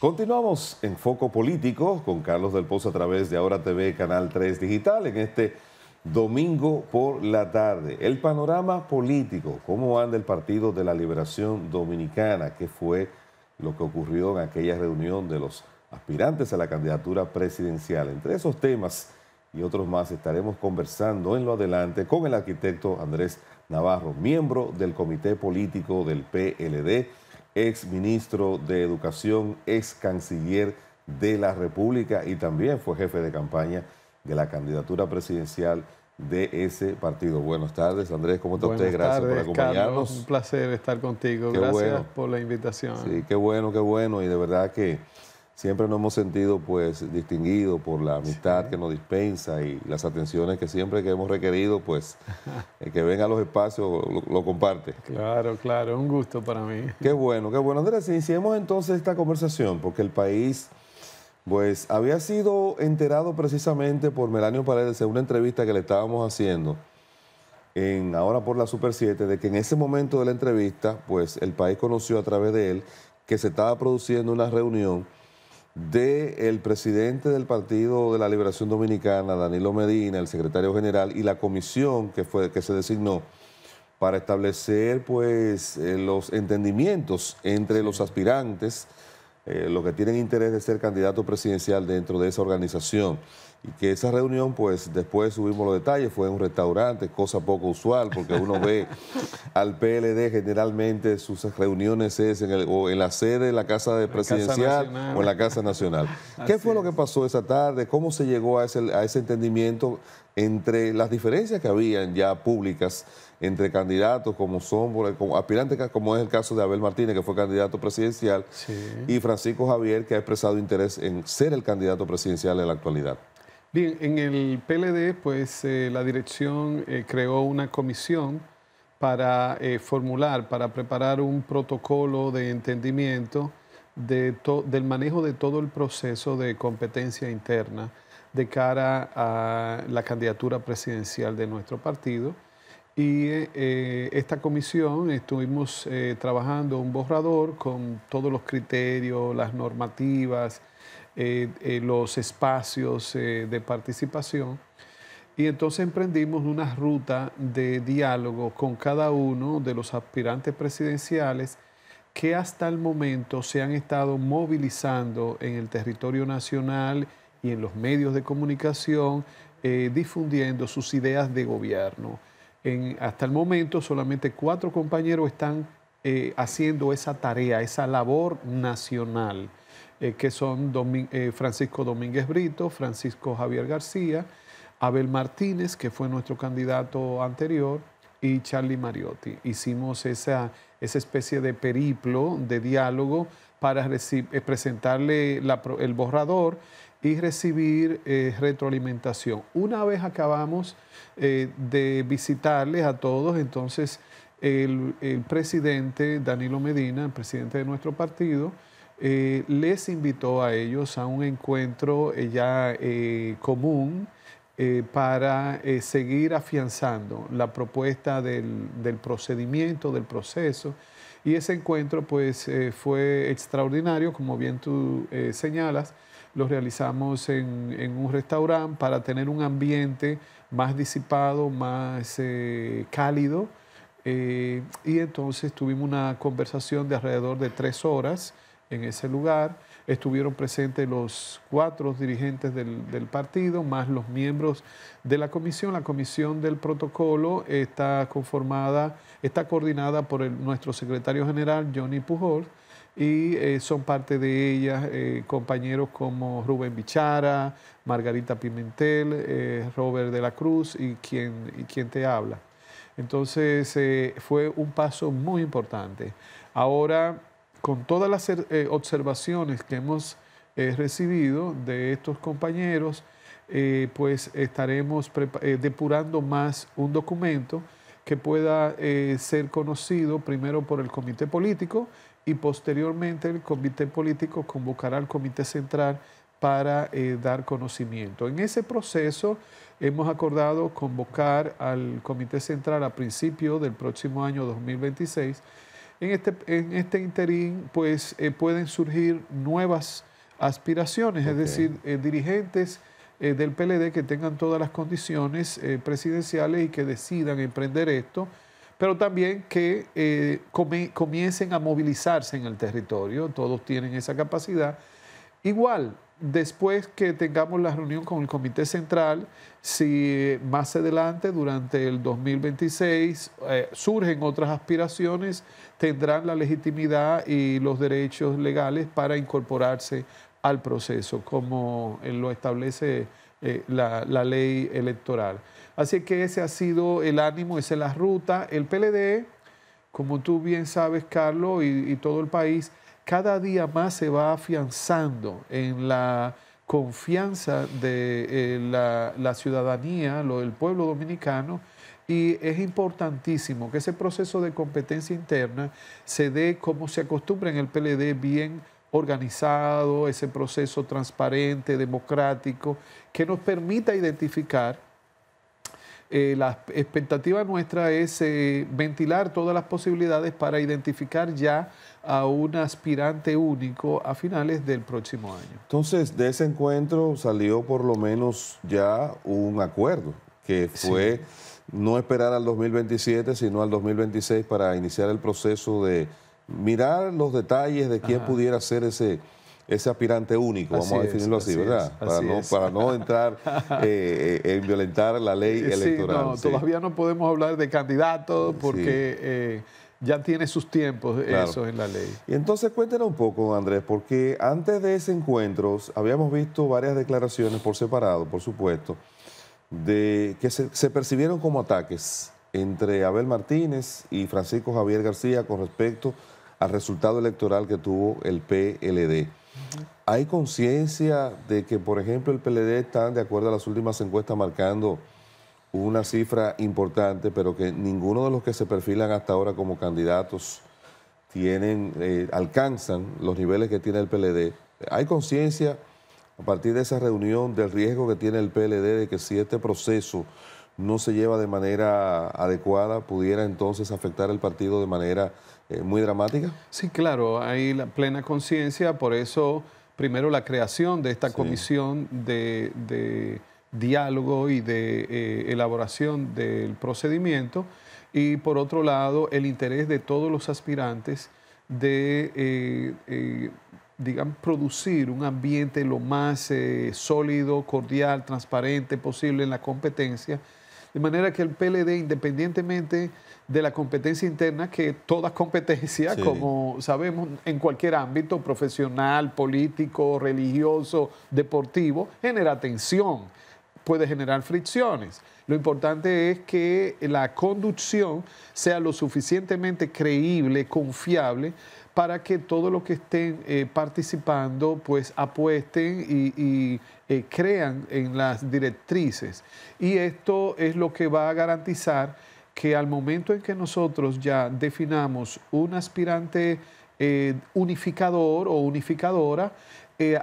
Continuamos en Foco Político con Carlos del Pozo a través de Ahora TV, Canal 3 Digital, en este domingo por la tarde. El panorama político, cómo anda el Partido de la Liberación Dominicana, qué fue lo que ocurrió en aquella reunión de los aspirantes a la candidatura presidencial. Entre esos temas y otros más estaremos conversando en lo adelante con el arquitecto Andrés Navarro, miembro del Comité Político del PLD, ex ministro de Educación, ex canciller de la República y también fue jefe de campaña de la candidatura presidencial de ese partido. Buenas tardes, Andrés, ¿cómo está usted? Gracias por acompañarnos. Carlos, un placer estar contigo. Gracias por la invitación. Sí, qué bueno, y de verdad que siempre nos hemos sentido pues distinguidos por la amistad que nos dispensa y las atenciones que siempre que hemos requerido, pues el que venga a los espacios lo comparte. Claro, un gusto para mí. Qué bueno. Andrés, iniciemos entonces esta conversación porque el país pues había sido enterado precisamente por Melanio Paredes en una entrevista que le estábamos haciendo Ahora por la Super 7, de que en ese momento de la entrevista pues el país conoció a través de él que se estaba produciendo una reunión del presidente del Partido de la Liberación Dominicana, Danilo Medina, el secretario general, y la comisión que se designó para establecer pues los entendimientos entre los aspirantes, los que tienen interés de ser candidato presidencial dentro de esa organización. Y que esa reunión, pues después subimos los detalles, fue en un restaurante, cosa poco usual, porque uno ve al PLD generalmente sus reuniones es o en la sede de la Casa Presidencial o en la Casa Nacional. ¿Qué fue lo que pasó esa tarde? ¿Cómo se llegó a ese entendimiento entre las diferencias que habían ya públicas entre candidatos como aspirantes, como es el caso de Abel Martínez, que fue candidato presidencial, y Francisco Javier, que ha expresado interés en ser el candidato presidencial en la actualidad? Bien, en el PLD, pues la dirección creó una comisión para para preparar un protocolo de entendimiento del manejo de todo el proceso de competencia interna de cara a la candidatura presidencial de nuestro partido. Y esta comisión estuvimos trabajando un borrador con todos los criterios, las normativas, los espacios de participación, y entonces emprendimos una ruta de diálogo con cada uno de los aspirantes presidenciales que hasta el momento se han estado movilizando en el territorio nacional y en los medios de comunicación, difundiendo sus ideas de gobierno. Hasta el momento solamente 4 compañeros están haciendo esa tarea, esa labor nacional, que son Francisco Domínguez Brito, Francisco Javier García, Abel Martínez, que fue nuestro candidato anterior, y Charlie Mariotti. Hicimos esa especie de periplo de diálogo para presentarle el borrador y recibir retroalimentación. Una vez acabamos de visitarles a todos, entonces el presidente Danilo Medina, el presidente de nuestro partido, les invitó a ellos a un encuentro común para seguir afianzando la propuesta del procedimiento, del proceso. Y ese encuentro pues fue extraordinario, como bien tú señalas. Lo realizamos en un restaurante para tener un ambiente más disipado, más cálido. Y entonces tuvimos una conversación de alrededor de 3 horas en ese lugar. Estuvieron presentes los 4 dirigentes del partido, más los miembros de la comisión. La comisión del protocolo está coordinada por nuestro secretario general, Johnny Pujol, y son parte de ella compañeros como Rubén Bichara, Margarita Pimentel, Robert de la Cruz y quien te habla. Entonces fue un paso muy importante. Ahora, con todas las observaciones que hemos recibido de estos compañeros, pues estaremos depurando más un documento que pueda ser conocido primero por el comité político y posteriormente el comité político convocará al comité central para dar conocimiento. En ese proceso hemos acordado convocar al comité central a principios del próximo año 2026 En este interín, pues pueden surgir nuevas aspiraciones, es decir, dirigentes del PLD que tengan todas las condiciones presidenciales y que decidan emprender esto, pero también que comiencen a movilizarse en el territorio, todos tienen esa capacidad. Igual, después que tengamos la reunión con el Comité Central, si más adelante, durante el 2026, surgen otras aspiraciones, tendrán la legitimidad y los derechos legales para incorporarse al proceso, como lo establece la ley electoral. Así que ese ha sido el ánimo, esa es la ruta. El PLD, como tú bien sabes, Carlos, y todo el país, cada día más se va afianzando en la confianza de la ciudadanía, del pueblo dominicano, y es importantísimo que ese proceso de competencia interna se dé como se acostumbra en el PLD, bien organizado, ese proceso transparente, democrático, que nos permita identificar. La expectativa nuestra es ventilar todas las posibilidades para identificar ya a un aspirante único a finales del próximo año. Entonces, de ese encuentro salió por lo menos ya un acuerdo, que fue no esperar al 2027, sino al 2026 para iniciar el proceso de mirar los detalles de quién pudiera ser ese aspirante único, vamos a definirlo así, ¿verdad? Para no entrar en violentar la ley electoral. No, todavía no podemos hablar de candidatos porque ya tiene sus tiempos eso en la ley. Y entonces cuéntenos un poco, Andrés, porque antes de ese encuentro habíamos visto varias declaraciones por separado, por supuesto, de que se percibieron como ataques entre Abel Martínez y Francisco Javier García con respecto al resultado electoral que tuvo el PLD. ¿Hay conciencia de que, por ejemplo, el PLD está, de acuerdo a las últimas encuestas, marcando una cifra importante, pero que ninguno de los que se perfilan hasta ahora como candidatos alcanzan los niveles que tiene el PLD? ¿Hay conciencia a partir de esa reunión del riesgo que tiene el PLD de que si este proceso no se lleva de manera adecuada, pudiera entonces afectar el partido de manera muy dramática? Sí, claro, hay la plena conciencia, por eso primero la creación de esta comisión de diálogo y de elaboración del procedimiento, y por otro lado el interés de todos los aspirantes de digamos, producir un ambiente lo más sólido, cordial, transparente posible en la competencia, de manera que el PLD, independientemente de la competencia interna, que toda competencia, como sabemos, en cualquier ámbito, profesional, político, religioso, deportivo, genera tensión, puede generar fricciones. Lo importante es que la conducción sea lo suficientemente creíble, confiable, para que todos los que estén participando pues apuesten y crean en las directrices. Y esto es lo que va a garantizar que al momento en que nosotros ya definamos un aspirante unificador o unificadora,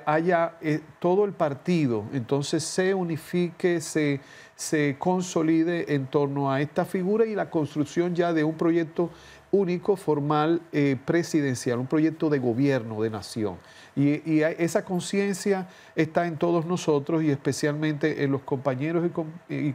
haya todo el partido, entonces se unifique, se consolide en torno a esta figura y la construcción ya de un proyecto único, formal, presidencial, un proyecto de gobierno, de nación. Y esa conciencia está en todos nosotros y especialmente en los compañeros y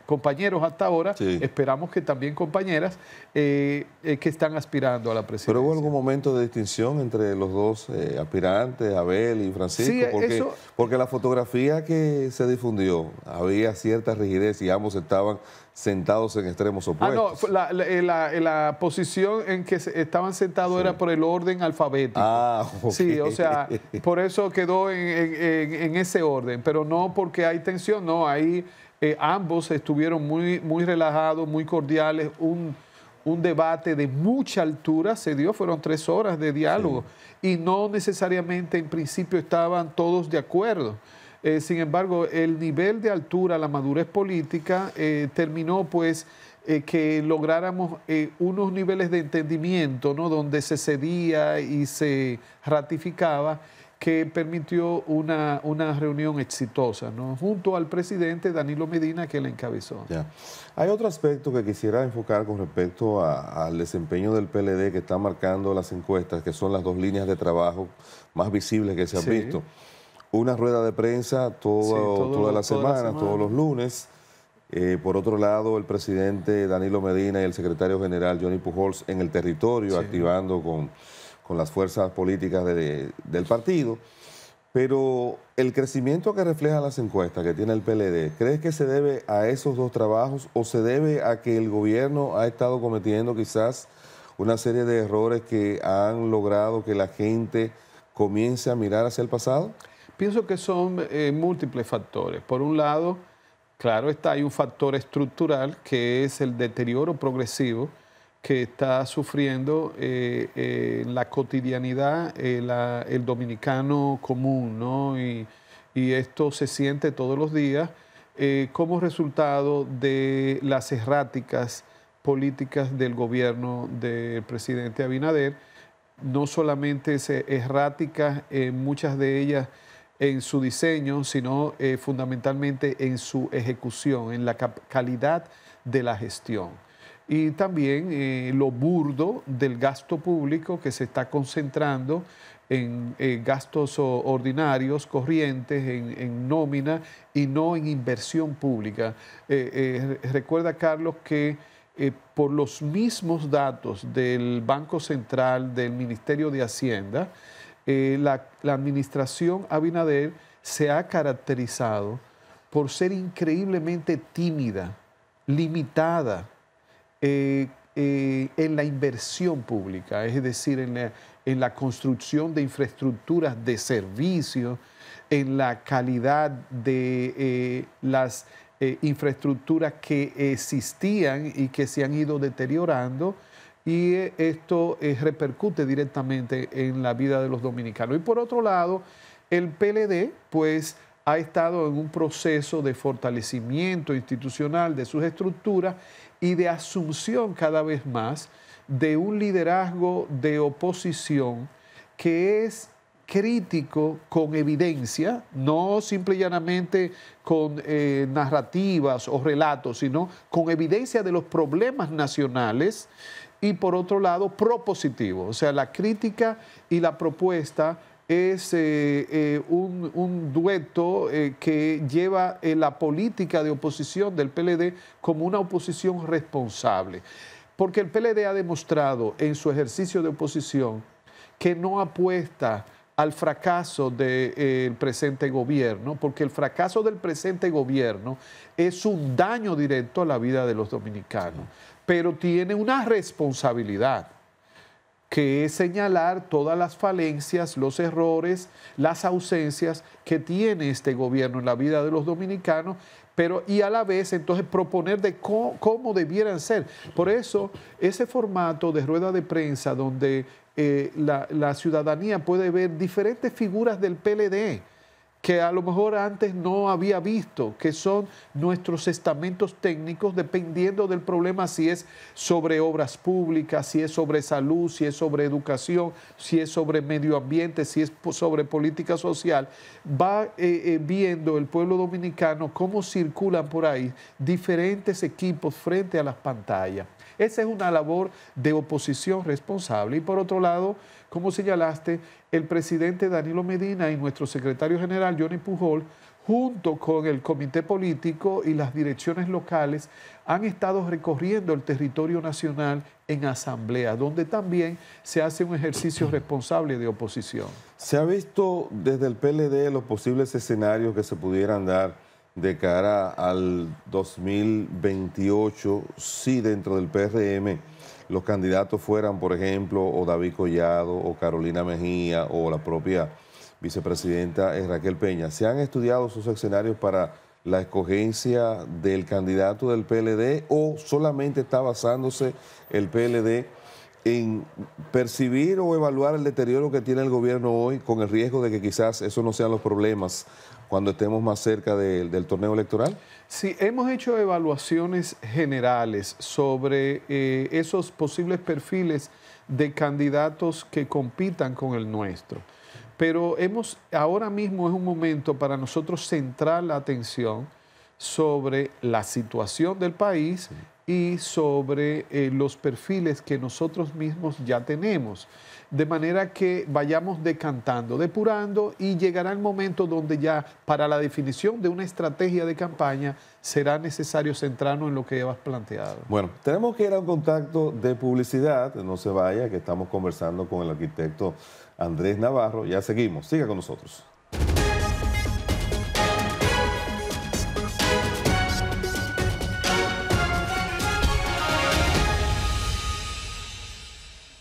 compañeros hasta ahora, esperamos que también compañeras que están aspirando a la presidencia. ¿Pero hubo algún momento de distinción entre los dos aspirantes, Abel y Francisco? Sí, porque la fotografía que se difundió había cierta rigidez y ambos estaban sentados en extremos opuestos. La posición en que estaban sentados era por el orden alfabético. Sí, o sea, por eso quedó en ese orden, pero no porque hay tensión, no, hay... ambos estuvieron muy relajados, muy cordiales, un debate de mucha altura se dio, fueron 3 horas de diálogo y no necesariamente en principio estaban todos de acuerdo. Sin embargo, el nivel de altura, la madurez política terminó pues que lográramos unos niveles de entendimiento, ¿no? Donde se cedía y se ratificaba que permitió una reunión exitosa, ¿no? Junto al presidente Danilo Medina, que la encabezó. Ya. Hay otro aspecto que quisiera enfocar con respecto al desempeño del PLD que está marcando las encuestas, que son las dos líneas de trabajo más visibles que se han visto. Una rueda de prensa toda la semana, todos los lunes. Por otro lado, el presidente Danilo Medina y el secretario general Johnny Pujols en el territorio, activando con las fuerzas políticas del partido. Pero el crecimiento que reflejan las encuestas que tiene el PLD, ¿crees que se debe a esos dos trabajos o se debe a que el gobierno ha estado cometiendo quizás una serie de errores que han logrado que la gente comience a mirar hacia el pasado? Pienso que son múltiples factores. Por un lado, claro está, hay un factor estructural que es el deterioro progresivo que está sufriendo la cotidianidad el dominicano común, ¿no? Y esto se siente todos los días como resultado de las erráticas políticas del gobierno del presidente Abinader, no solamente erráticas, muchas de ellas en su diseño, sino fundamentalmente en su ejecución, en la calidad de la gestión. Y también lo burdo del gasto público que se está concentrando en gastos ordinarios, corrientes, en nómina y no en inversión pública. Recuerda, Carlos, que por los mismos datos del Banco Central, del Ministerio de Hacienda, la administración Abinader se ha caracterizado por ser increíblemente tímida, limitada en la inversión pública, es decir, en la construcción de infraestructuras de servicios, en la calidad de las infraestructuras que existían y que se han ido deteriorando, y esto repercute directamente en la vida de los dominicanos. Y por otro lado, el PLD pues ha estado en un proceso de fortalecimiento institucional de sus estructuras y de asunción cada vez más de un liderazgo de oposición que es crítico con evidencia, no simple y llanamente con narrativas o relatos, sino con evidencia de los problemas nacionales, y por otro lado propositivo. O sea, la crítica y la propuesta es un dueto que lleva la política de oposición del PLD como una oposición responsable. Porque el PLD ha demostrado en su ejercicio de oposición que no apuesta al fracaso del presente gobierno, porque el fracaso del presente gobierno es un daño directo a la vida de los dominicanos, pero tiene una responsabilidad, que es señalar todas las falencias, los errores, las ausencias que tiene este gobierno en la vida de los dominicanos, pero y a la vez entonces proponer de cómo debieran ser. Por eso ese formato de rueda de prensa donde la ciudadanía puede ver diferentes figuras del PLD que a lo mejor antes no había visto, que son nuestros estamentos técnicos, dependiendo del problema, si es sobre obras públicas, si es sobre salud, si es sobre educación, si es sobre medio ambiente, si es sobre política social. Va viendo el pueblo dominicano cómo circulan por ahí diferentes equipos frente a las pantallas. Esa es una labor de oposición responsable. Y por otro lado, como señalaste, el presidente Danilo Medina y nuestro secretario general Johnny Pujols, junto con el comité político y las direcciones locales, han estado recorriendo el territorio nacional en asamblea, donde también se hace un ejercicio responsable de oposición. ¿Se ha visto desde el PLD los posibles escenarios que se pudieran dar de cara al 2028, si dentro del PRM los candidatos fueran, por ejemplo, o David Collado, o Carolina Mejía, o la propia vicepresidenta Raquel Peña? ¿Se han estudiado esos escenarios para la escogencia del candidato del PLD o solamente está basándose el PLD en percibir o evaluar el deterioro que tiene el gobierno hoy, con el riesgo de que quizás esos no sean los problemas cuando estemos más cerca del torneo electoral? Sí, hemos hecho evaluaciones generales sobre esos posibles perfiles de candidatos que compitan con el nuestro. Pero ahora mismo es un momento para nosotros centrar la atención sobre la situación del país y sobre los perfiles que nosotros mismos ya tenemos. De manera que vayamos decantando, depurando, y llegará el momento donde ya para la definición de una estrategia de campaña será necesario centrarnos en lo que ya has planteado. Bueno, tenemos que ir a un contacto de publicidad. No se vaya, que estamos conversando con el arquitecto Andrés Navarro. Ya seguimos. Siga con nosotros.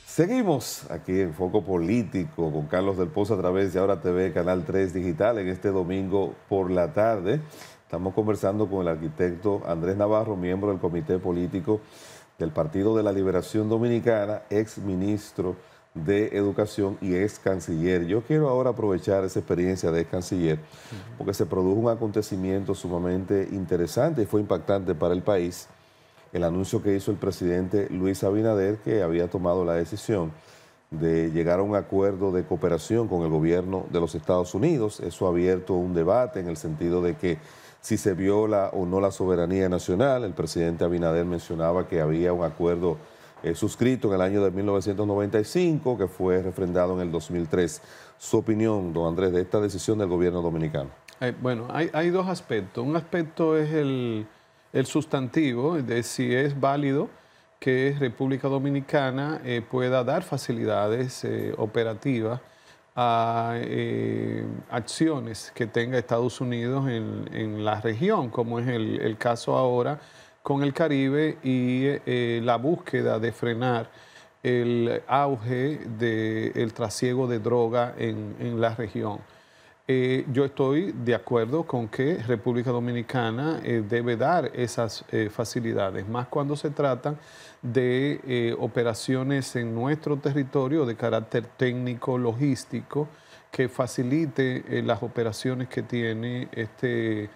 Seguimos aquí en Foco Político con Carlos del Pozo a través de Ahora TV, Canal 3 Digital, en este domingo por la tarde. Estamos conversando con el arquitecto Andrés Navarro, miembro del Comité Político del Partido de la Liberación Dominicana, ex ministro de Educación y ex canciller. Yo quiero ahora aprovechar esa experiencia de ex canciller porque se produjo un acontecimiento sumamente interesante y fue impactante para el país. El anuncio que hizo el presidente Luis Abinader, que había tomado la decisión de llegar a un acuerdo de cooperación con el gobierno de los Estados Unidos. Eso ha abierto un debate en el sentido de que si se viola o no la soberanía nacional. El presidente Abinader mencionaba que había un acuerdo suscrito en el año de 1995, que fue refrendado en el 2003. Su opinión, don Andrés, de esta decisión del gobierno dominicano. Bueno, hay dos aspectos. Un aspecto es el sustantivo de si es válido que República Dominicana pueda dar facilidades operativas a acciones que tenga Estados Unidos en la región, como es el caso ahora con el Caribe y la búsqueda de frenar el auge del trasiego de droga en la región. Yo estoy de acuerdo con que República Dominicana debe dar esas facilidades, más cuando se tratan de operaciones en nuestro territorio de carácter técnico, logístico, que facilite las operaciones que tiene este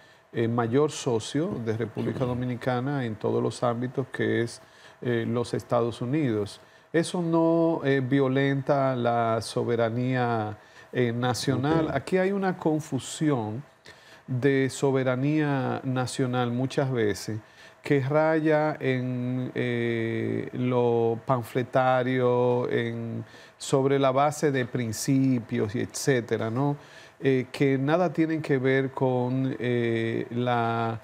mayor socio de República Dominicana en todos los ámbitos, que es los Estados Unidos. Eso no violenta la soberanía nacional. Aquí hay una confusión de soberanía nacional muchas veces que raya en lo panfletario, sobre la base de principios y etcétera, ¿no? Que nada tienen que ver con la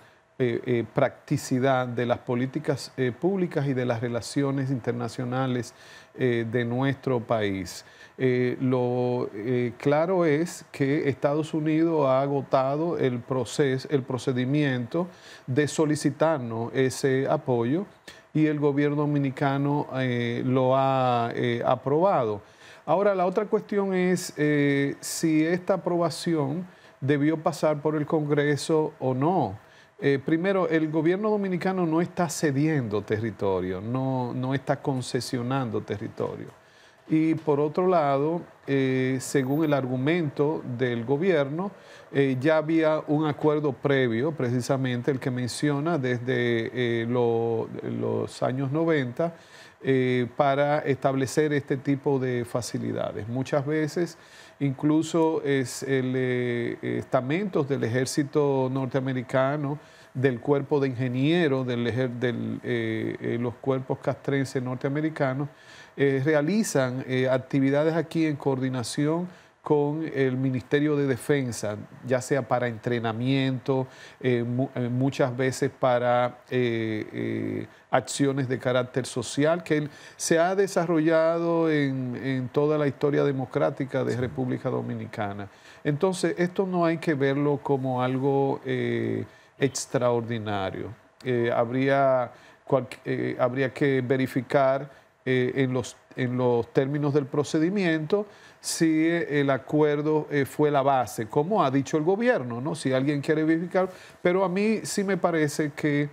practicidad de las políticas públicas y de las relaciones internacionales de nuestro país. Claro es que Estados Unidos ha agotado el procedimiento de solicitarnos ese apoyo y el gobierno dominicano lo ha aprobado. Ahora, la otra cuestión es si esta aprobación debió pasar por el Congreso o no. Primero, el gobierno dominicano no está cediendo territorio, no está concesionando territorio. Y por otro lado, según el argumento del gobierno, ya había un acuerdo previo, precisamente el que menciona desde los años 90, para establecer este tipo de facilidades. Muchas veces, incluso estamentos del ejército norteamericano, del cuerpo de ingenieros, los cuerpos castrenses norteamericanos, realizan actividades aquí en coordinación con el Ministerio de Defensa, ya sea para entrenamiento, muchas veces para acciones de carácter social, que se ha desarrollado en toda la historia democrática de República Dominicana. Entonces, esto no hay que verlo como algo extraordinario. Habría que verificar en los términos del procedimiento si el acuerdo fue la base, como ha dicho el gobierno, ¿no? Si alguien quiere verificar, pero a mí sí me parece que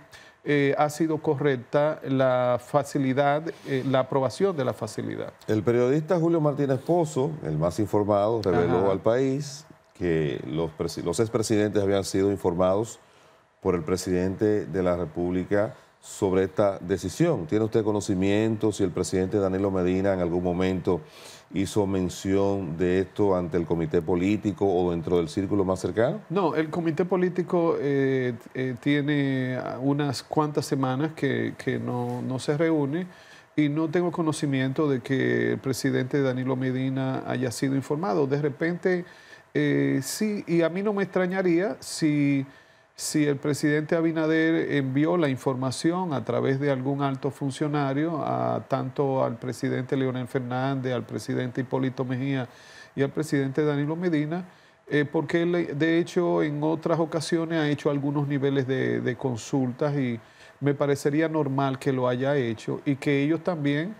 ha sido correcta la facilidad, la aprobación de la facilidad. El periodista Julio Martínez Pozo, el más informado, reveló al país que los expresidentes habían sido informados por el presidente de la República sobre esta decisión. ¿Tiene usted conocimiento si el presidente Danilo Medina en algún momento hizo mención de esto ante el comité político o dentro del círculo más cercano? No, el comité político tiene unas cuantas semanas que no se reúne y no tengo conocimiento de que el presidente Danilo Medina haya sido informado. De repente, sí, y a mí no me extrañaría si el presidente Abinader envió la información a través de algún alto funcionario, tanto al presidente Leonel Fernández, al presidente Hipólito Mejía y al presidente Danilo Medina, porque él, de hecho, en otras ocasiones ha hecho algunos niveles de consultas y me parecería normal que lo haya hecho y que ellos también,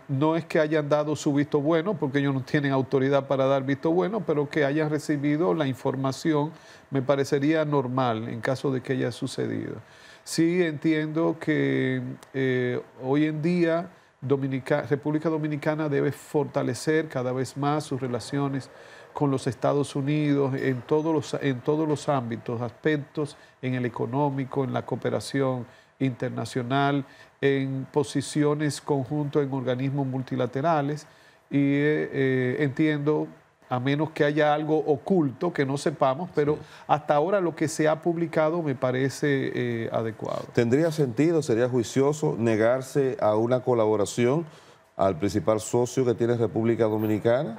no es que hayan dado su visto bueno, porque ellos no tienen autoridad para dar visto bueno, pero que hayan recibido la información me parecería normal en caso de que haya sucedido. Sí entiendo que hoy en día República Dominicana debe fortalecer cada vez más sus relaciones con los Estados Unidos en todos los ámbitos, aspectos, en el económico, en la cooperación internacional, en posiciones conjuntas en organismos multilaterales y entiendo, a menos que haya algo oculto que no sepamos, pero hasta ahora lo que se ha publicado me parece adecuado. ¿Tendría sentido, sería juicioso negarse a una colaboración al principal socio que tiene República Dominicana?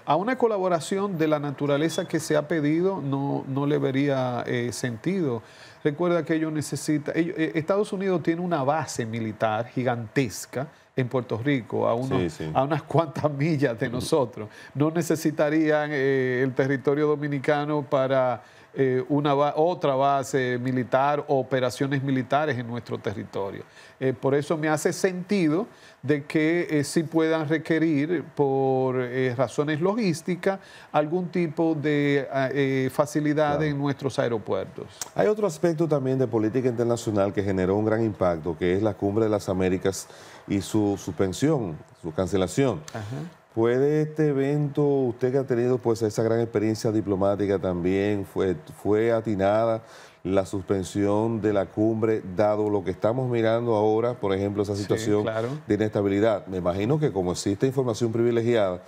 A una colaboración de la naturaleza que se ha pedido no le vería sentido. Recuerda que Estados Unidos tiene una base militar gigantesca en Puerto Rico, a unas cuantas millas de nosotros. No necesitarían el territorio dominicano para otra base militar o operaciones militares en nuestro territorio. Por eso me hace sentido de que sí puedan requerir por razones logísticas algún tipo de facilidad en nuestros aeropuertos. Hay otro aspecto también de política internacional que generó un gran impacto, que es la Cumbre de las Américas y su suspensión, su cancelación. Ajá. ¿Puede este evento, usted que ha tenido pues esa gran experiencia diplomática también, fue atinada la suspensión de la cumbre, dado lo que estamos mirando ahora, por ejemplo, esa situación de inestabilidad? Me imagino que como existe información privilegiada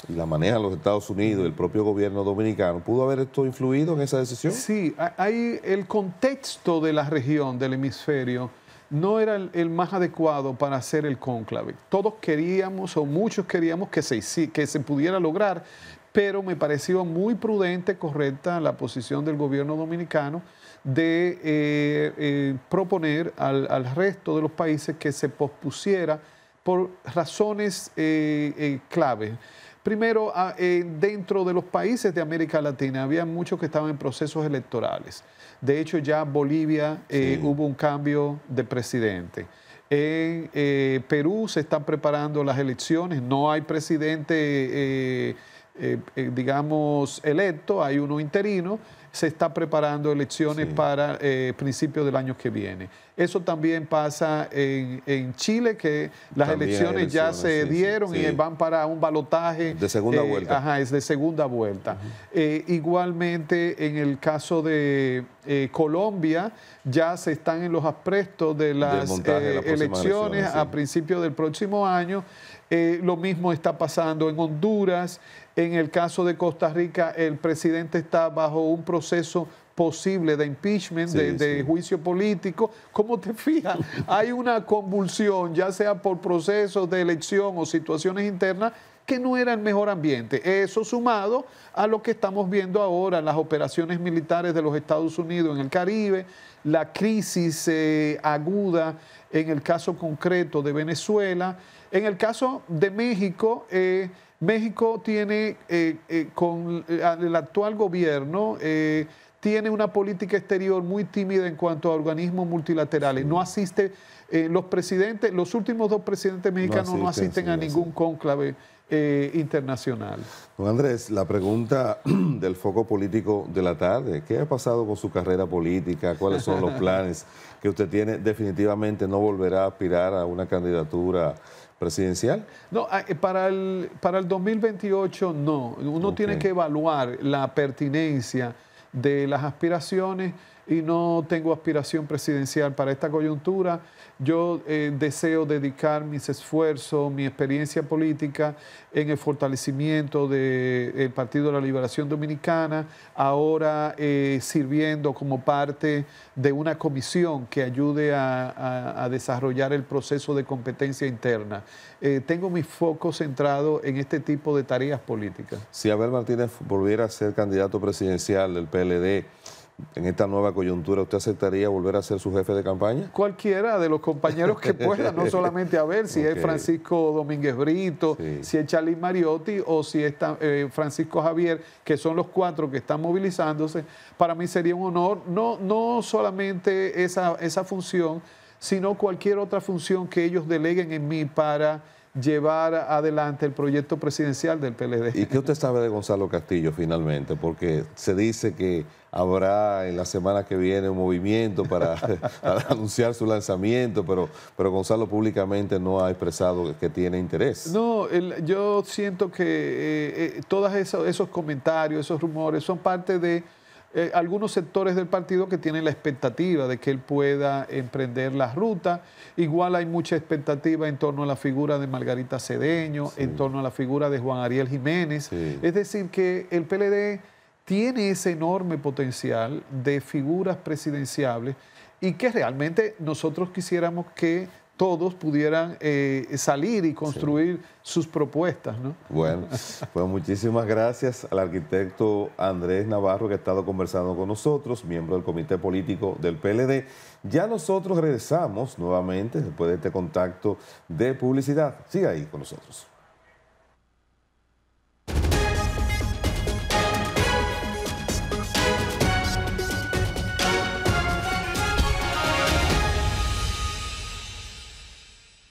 y la manejan los Estados Unidos y el propio gobierno dominicano, ¿pudo haber esto influido en esa decisión? Sí, hay el contexto de la región, del hemisferio, no era el más adecuado para hacer el cónclave. Todos queríamos, o muchos queríamos que se pudiera lograr, pero me pareció muy prudente, correcta la posición del gobierno dominicano de proponer al resto de los países que se pospusiera por razones claves. Primero, dentro de los países de América Latina había muchos que estaban en procesos electorales. De hecho, ya Bolivia hubo un cambio de presidente. En Perú se están preparando las elecciones. No hay presidente, digamos, electo, hay uno interino. Se está preparando elecciones para principios del año que viene. Eso también pasa en Chile, que las elecciones ya se dieron y van para un balotaje. De segunda vuelta. Ajá, es de segunda vuelta. Igualmente, en el caso de Colombia, ya se están en los aprestos de las elecciones a principios del próximo año. Lo mismo está pasando en Honduras. En el caso de Costa Rica, el presidente está bajo un proceso posible de impeachment, de juicio político. ¿Cómo te fijas? Hay una convulsión, ya sea por procesos de elección o situaciones internas, que no era el mejor ambiente. Eso sumado a lo que estamos viendo ahora, las operaciones militares de los Estados Unidos en el Caribe, la crisis aguda en el caso concreto de Venezuela. En el caso de México, México tiene, con el actual gobierno, tiene una política exterior muy tímida en cuanto a organismos multilaterales. No asiste, los últimos dos presidentes mexicanos no asisten a ningún cónclave internacional. Don Andrés, la pregunta del foco político de la tarde: ¿qué ha pasado con su carrera política? ¿Cuáles son los planes que usted tiene? ¿Definitivamente no volverá a aspirar a una candidatura presidencial? No, para el 2028 no. Uno tiene que evaluar la pertinencia de las aspiraciones. y no tengo aspiración presidencial para esta coyuntura. Yo deseo dedicar mis esfuerzos, mi experiencia política en el fortalecimiento del Partido de la Liberación Dominicana, ahora sirviendo como parte de una comisión que ayude a desarrollar el proceso de competencia interna. Tengo mi foco centrado en este tipo de tareas políticas. Si Abel Martínez volviera a ser candidato presidencial del PLD, en esta nueva coyuntura, ¿usted aceptaría volver a ser su jefe de campaña? Cualquiera de los compañeros que pueda, no solamente Abel, si es Francisco Domínguez Brito, si es Charly Mariotti o si es Francisco Javier, que son los 4 que están movilizándose. Para mí sería un honor, no solamente esa función, sino cualquier otra función que ellos deleguen en mí para llevar adelante el proyecto presidencial del PLD. ¿Y qué usted sabe de Gonzalo Castillo finalmente? Porque se dice que habrá en la semana que viene un movimiento para anunciar su lanzamiento, pero Gonzalo públicamente no ha expresado que tiene interés. No, yo siento que todos esos comentarios, esos rumores son parte de algunos sectores del partido que tienen la expectativa de que él pueda emprender la ruta. Igual hay mucha expectativa en torno a la figura de Margarita Cedeño, en torno a la figura de Juan Ariel Jiménez. Es decir, que el PLD tiene ese enorme potencial de figuras presidenciables y que realmente nosotros quisiéramos que todos pudieran salir y construir sus propuestas, ¿no? Bueno, pues muchísimas gracias al arquitecto Andrés Navarro, que ha estado conversando con nosotros, miembro del Comité Político del PLD. Ya nosotros regresamos nuevamente después de este contacto de publicidad. Siga ahí con nosotros.